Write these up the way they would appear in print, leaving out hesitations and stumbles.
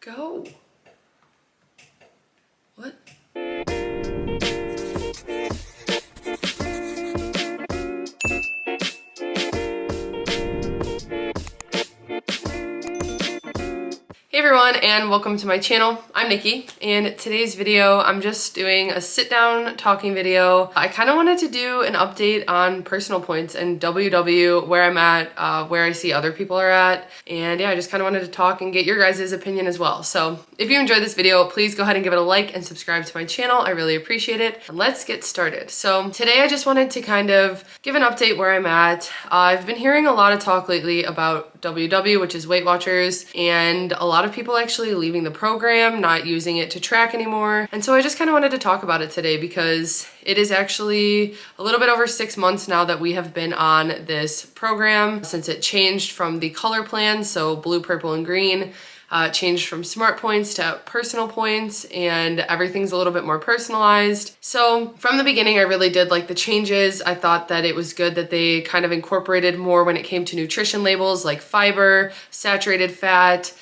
go. What? Hey everyone, and welcome to my channel. I'm Nikki, and today's video I'm just doing a sit down talking video. I kind of wanted to do an update on personal points and WW, where I'm at, where I see other people are at, and yeah, I just kind of wanted to talk and get your guys' opinion as well. So if you enjoyed this video, please go ahead and give it a like and subscribe to my channel. I really appreciate it, and let's get started. So today I just wanted to kind of give an update where I'm at. I've been hearing a lot of talk lately about WW, which is Weight Watchers, and a lot of people actually leaving the program, not using it to track anymore. And so I just kind of wanted to talk about it today because it is actually a little bit over 6 months now that we have been on this program since it changed from the color plan, so blue, purple, and green. Changed from smart points to personal points, and everything's a little bit more personalized. So from the beginning, I really did like the changes. I thought that it was good that they kind of incorporated more when it came to nutrition labels like fiber, saturated fat.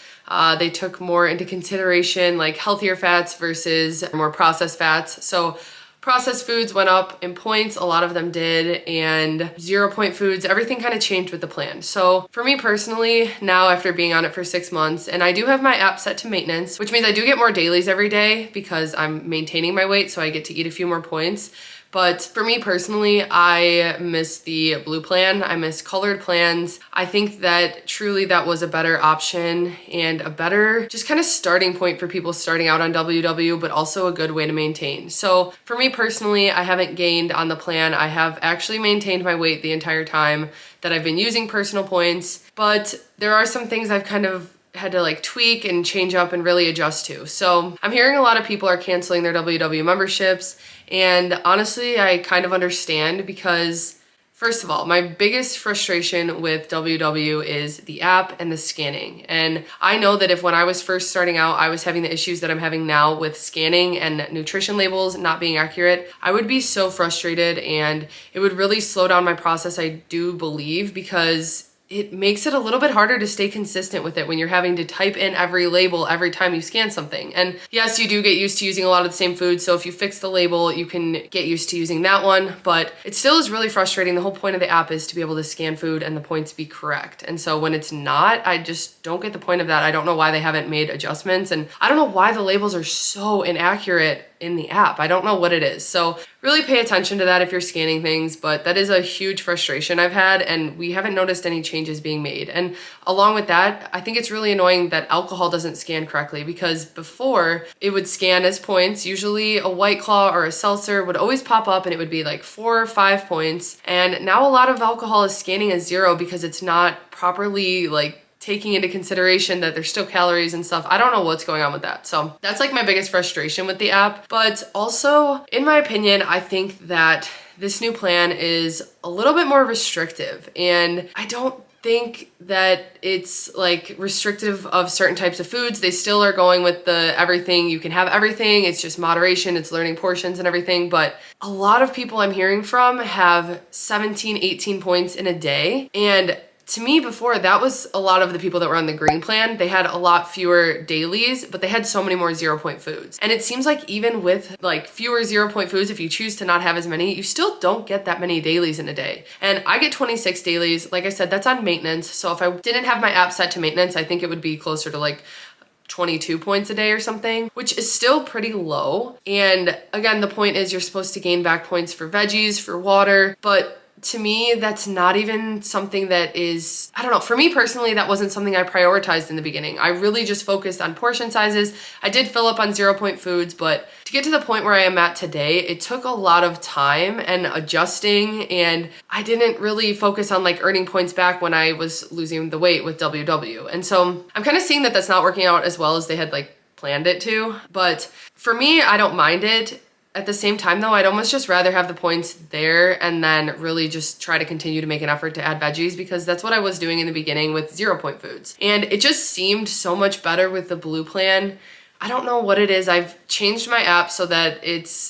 They took more into consideration like healthier fats versus more processed fats. So processed foods went up in points, a lot of them did, and 0 point foods, everything kind of changed with the plan. So for me personally, now after being on it for 6 months, and I do have my app set to maintenance, which means I do get more dailies every day because I'm maintaining my weight, so I get to eat a few more points. But for me personally, I miss the blue plan. I miss colored plans. I think that truly that was a better option and a better just kind of starting point for people starting out on WW, but also a good way to maintain. So for me personally, I haven't gained on the plan. I have actually maintained my weight the entire time that I've been using personal points, but there are some things I've kind of had to like tweak and change up and really adjust to. So I'm hearing a lot of people are canceling their WW memberships, and honestly, I kind of understand because first of all, my biggest frustration with WW is the app and the scanning. And I know that if when I was first starting out, I was having the issues that I'm having now with scanning and nutrition labels not being accurate, I would be so frustrated, and it would really slow down my process, I do believe, because it makes it a little bit harder to stay consistent with it when you're having to type in every label every time you scan something. And yes, you do get used to using a lot of the same foods, so if you fix the label, you can get used to using that one, but it still is really frustrating. The whole point of the app is to be able to scan food and the points be correct. And so when it's not, I just don't get the point of that. I don't know why they haven't made adjustments, and I don't know why the labels are so inaccurate in the app. I don't know what it is. So really pay attention to that if you're scanning things, but that is a huge frustration I've had, and we haven't noticed any changes being made. And along with that, I think it's really annoying that alcohol doesn't scan correctly, because before it would scan as points, usually a White Claw or a seltzer would always pop up and it would be like 4 or 5 points. And now a lot of alcohol is scanning as 0 because it's not properly like taking into consideration that there's still calories and stuff. I don't know what's going on with that. So that's like my biggest frustration with the app. But also, in my opinion, I think that this new plan is a little bit more restrictive, and I don't think that it's like restrictive of certain types of foods. They still are going with the everything, you can have everything, it's just moderation, it's learning portions and everything. But a lot of people I'm hearing from have 17, 18 points in a day, and to me before, that was a lot of the people that were on the green plan. They had a lot fewer dailies, but they had so many more 0 point foods. And it seems like even with like fewer 0 point foods, if you choose to not have as many, you still don't get that many dailies in a day. And I get 26 dailies. Like I said, that's on maintenance. So if I didn't have my app set to maintenance, I think it would be closer to like 22 points a day or something, which is still pretty low. And again, the point is you're supposed to gain back points for veggies, for water, but to me, that's not even something that is, I don't know, for me personally, that wasn't something I prioritized in the beginning. I really just focused on portion sizes. I did fill up on 0 point foods, but to get to the point where I am at today, it took a lot of time and adjusting, and I didn't really focus on like earning points back when I was losing the weight with WW. And so I'm kind of seeing that that's not working out as well as they had like planned it to. But for me, I don't mind it. At the same time though, I'd almost just rather have the points there and then really just try to continue to make an effort to add veggies, because that's what I was doing in the beginning with 0 point foods. And it just seemed so much better with the blue plan. I don't know what it is. I've changed my app so that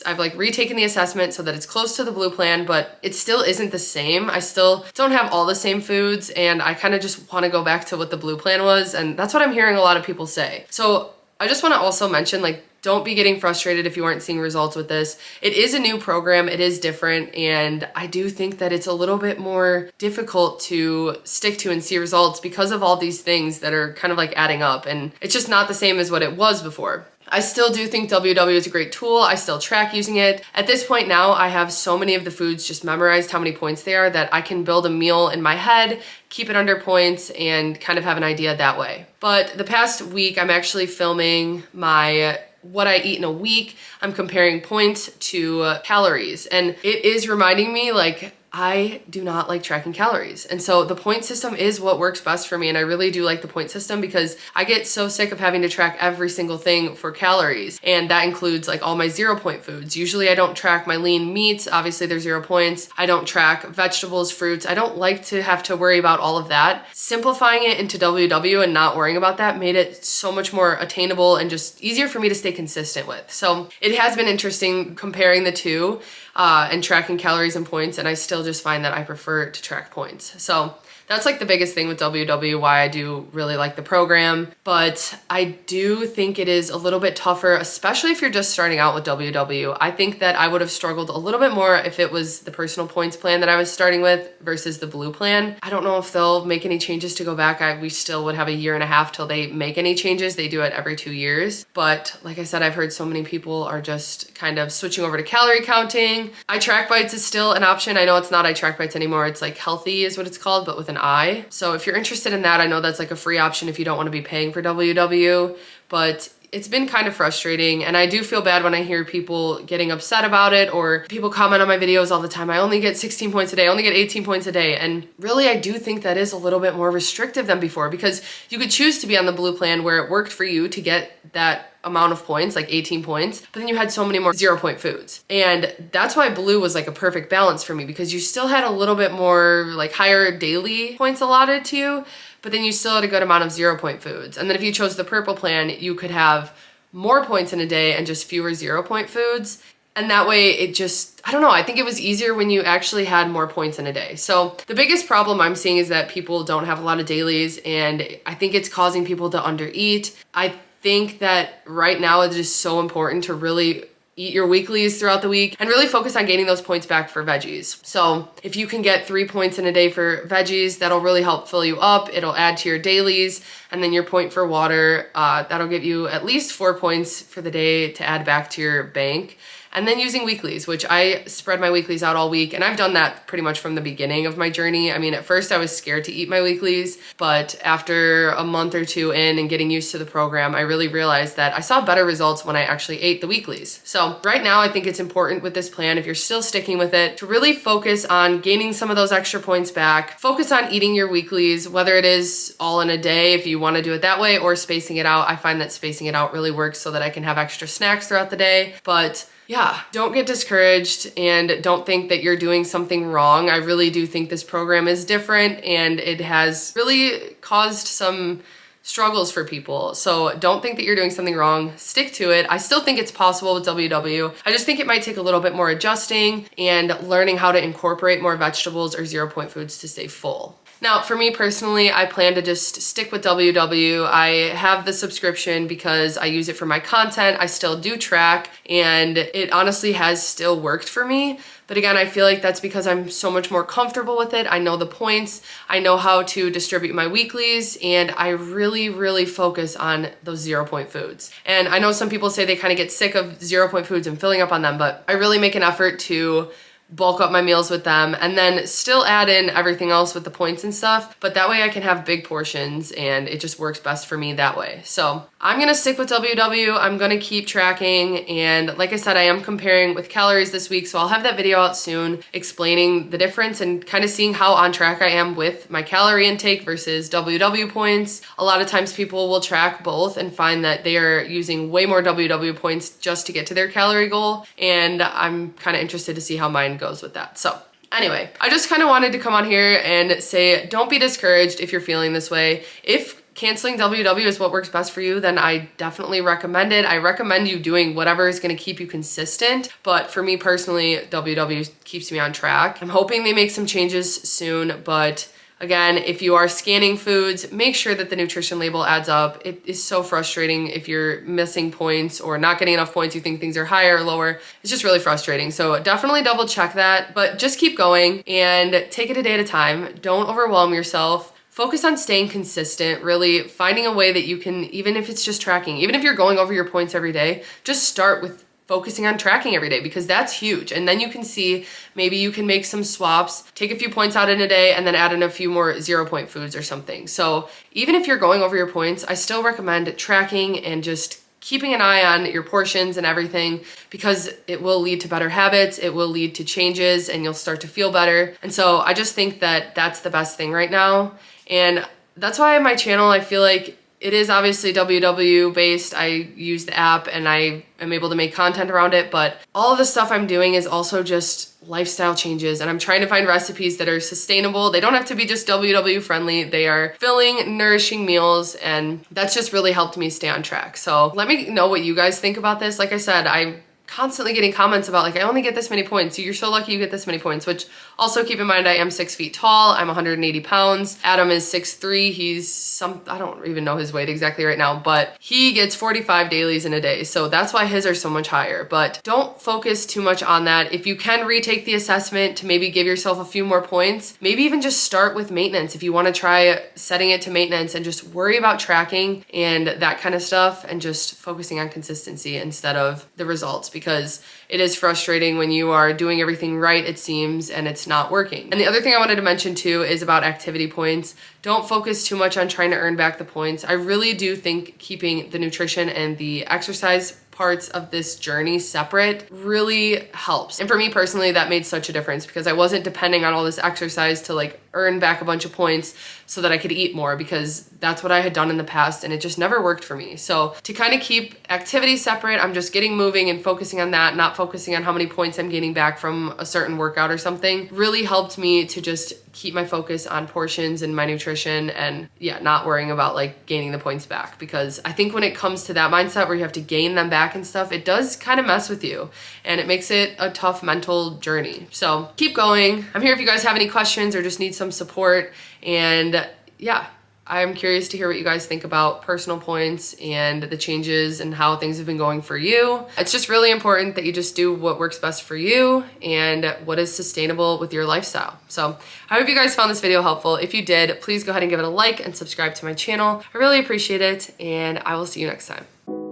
I've like retaken the assessment so that it's close to the blue plan, but it still isn't the same. I still don't have all the same foods, and I kind of just want to go back to what the blue plan was. And that's what I'm hearing a lot of people say. So I just want to also mention, like, don't be getting frustrated if you aren't seeing results with this. It is a new program, it is different, and I do think that it's a little bit more difficult to stick to and see results because of all these things that are kind of like adding up, and it's just not the same as what it was before. I still do think WW is a great tool. I still track using it. At this point now, I have so many of the foods just memorized how many points they are that I can build a meal in my head, keep it under points, and kind of have an idea that way. But the past week, I'm actually filming my what I eat in a week. I'm comparing points to calories, and it is reminding me, like, I do not like tracking calories. And so the point system is what works best for me. And I really do like the point system because I get so sick of having to track every single thing for calories. And that includes like all my 0 point foods. Usually I don't track my lean meats. Obviously they're 0 points. I don't track vegetables, fruits. I don't like to have to worry about all of that. Simplifying it into WW and not worrying about that made it so much more attainable and just easier for me to stay consistent with. So it has been interesting comparing the two and tracking calories and points, and I still just find that I prefer to track points. So that's like the biggest thing with WW, why I do really like the program. But I do think it is a little bit tougher, especially if you're just starting out with WW. I think that I would have struggled a little bit more if it was the personal points plan that I was starting with versus the blue plan. I don't know if they'll make any changes to go back. We still would have a year and a half till they make any changes. They do it every 2 years. But like I said, I've heard so many people are just kind of switching over to calorie counting. iTrackBites is still an option. I know it's not iTrackBites anymore. It's like Healthy is what it's called, but with an I. So if you're interested in that, I know that's like a free option if you don't want to be paying for WW, but it's been kind of frustrating, and I do feel bad when I hear people getting upset about it, or people comment on my videos all the time, I only get 16 points a day, I only get 18 points a day. And really, I do think that is a little bit more restrictive than before, because you could choose to be on the blue plan where it worked for you to get that amount of points, like 18 points, but then you had so many more 0 point foods. And that's why blue was like a perfect balance for me, because you still had a little bit more like higher daily points allotted to you, but then you still had a good amount of 0 point foods. And then if you chose the purple plan, you could have more points in a day and just fewer 0 point foods. And that way it just, I don't know, I think it was easier when you actually had more points in a day. So the biggest problem I'm seeing is that people don't have a lot of dailies, and I think it's causing people to undereat. I think that right now it is so important to really eat your weeklies throughout the week and really focus on gaining those points back for veggies. So if you can get 3 points in a day for veggies, that'll really help fill you up. It'll add to your dailies, and then your point for water, that'll give you at least 4 points for the day to add back to your bank. And then using weeklies, which I spread my weeklies out all week, and I've done that pretty much from the beginning of my journey. I mean, at first I was scared to eat my weeklies, but after a month or two in and getting used to the program, I really realized that I saw better results when I actually ate the weeklies. So right now, I think it's important with this plan, if you're still sticking with it, to really focus on gaining some of those extra points back. Focus on eating your weeklies, whether it is all in a day if you want to do it that way, or spacing it out. I find that spacing it out really works so that I can have extra snacks throughout the day. But yeah, don't get discouraged and don't think that you're doing something wrong. I really do think this program is different, and it has really caused some struggles for people. So don't think that you're doing something wrong. Stick to it. I still think it's possible with WW. I just think it might take a little bit more adjusting and learning how to incorporate more vegetables or 0 point foods to stay full. Now, for me personally, I plan to just stick with WW. I have the subscription because I use it for my content. I still do track, and it honestly has still worked for me. But again, I feel like that's because I'm so much more comfortable with it. I know the points, I know how to distribute my weeklies, and I really, really focus on those 0 point foods. And I know some people say they kind of get sick of 0 point foods and filling up on them, but I really make an effort to bulk up my meals with them and then still add in everything else with the points and stuff. But that way I can have big portions, and it just works best for me that way. So I'm gonna stick with WW. I'm gonna keep tracking, and like I said, I am comparing with calories this week, so I'll have that video out soon explaining the difference and kind of seeing how on track I am with my calorie intake versus WW points. A lot of times people will track both and find that they are using way more WW points just to get to their calorie goal, and I'm kind of interested to see how mine goes with that. So anyway, I just kind of wanted to come on here and say, don't be discouraged if you're feeling this way. If canceling WW is what works best for you, then I definitely recommend it. I recommend you doing whatever is going to keep you consistent. But for me personally, WW keeps me on track. I'm hoping they make some changes soon, but Again, if you are scanning foods, make sure that the nutrition label adds up. It is so frustrating if you're missing points or not getting enough points, you think things are higher or lower. It's just really frustrating. So definitely double check that, but just keep going and take it a day at a time. Don't overwhelm yourself. Focus on staying consistent, really finding a way that you can, even if it's just tracking, even if you're going over your points every day, just start with focusing on tracking every day, because that's huge. And then you can see, maybe you can make some swaps, take a few points out in a day and then add in a few more 0-point foods or something. So even if you're going over your points, I still recommend tracking and just keeping an eye on your portions and everything, because it will lead to better habits, it will lead to changes, and you'll start to feel better. And so I just think that that's the best thing right now. And that's why my channel, I feel like it is obviously WW based. I use the app and I am able to make content around it, but all of the stuff I'm doing is also just lifestyle changes, and I'm trying to find recipes that are sustainable. They don't have to be just WW friendly. They are filling, nourishing meals, and that's just really helped me stay on track. So let me know what you guys think about this. Like I said, I'm constantly getting comments about like, I only get this many points. You're so lucky you get this many points, which also keep in mind, I am 6 feet tall. I'm 180 pounds. Adam is 6'3". He's I don't even know his weight exactly right now, but he gets 45 dailies in a day. So that's why his are so much higher, but don't focus too much on that. If you can retake the assessment to maybe give yourself a few more points, maybe even just start with maintenance. If you want to try setting it to maintenance and just worry about tracking and that kind of stuff and just focusing on consistency instead of the results, because it is frustrating when you are doing everything right, it seems, and it's not working. And the other thing I wanted to mention too is about activity points. Don't focus too much on trying to earn back the points. I really do think keeping the nutrition and the exercise parts of this journey separate really helps. And for me personally, that made such a difference, because I wasn't depending on all this exercise to like earn back a bunch of points so that I could eat more, because that's what I had done in the past and it just never worked for me. So to kind of keep activity separate, I'm just getting moving and focusing on that, not focusing on how many points I'm gaining back from a certain workout or something, really helped me to just keep my focus on portions and my nutrition, and yeah, not worrying about like gaining the points back. Because I think when it comes to that mindset where you have to gain them back and stuff, it does kind of mess with you and it makes it a tough mental journey. So keep going. I'm here if you guys have any questions or just need some support. And yeah, I'm curious to hear what you guys think about personal points and the changes and how things have been going for you. It's just really important that you just do what works best for you and what is sustainable with your lifestyle. So I hope you guys found this video helpful. If you did, please go ahead and give it a like and subscribe to my channel. I really appreciate it, and I will see you next time.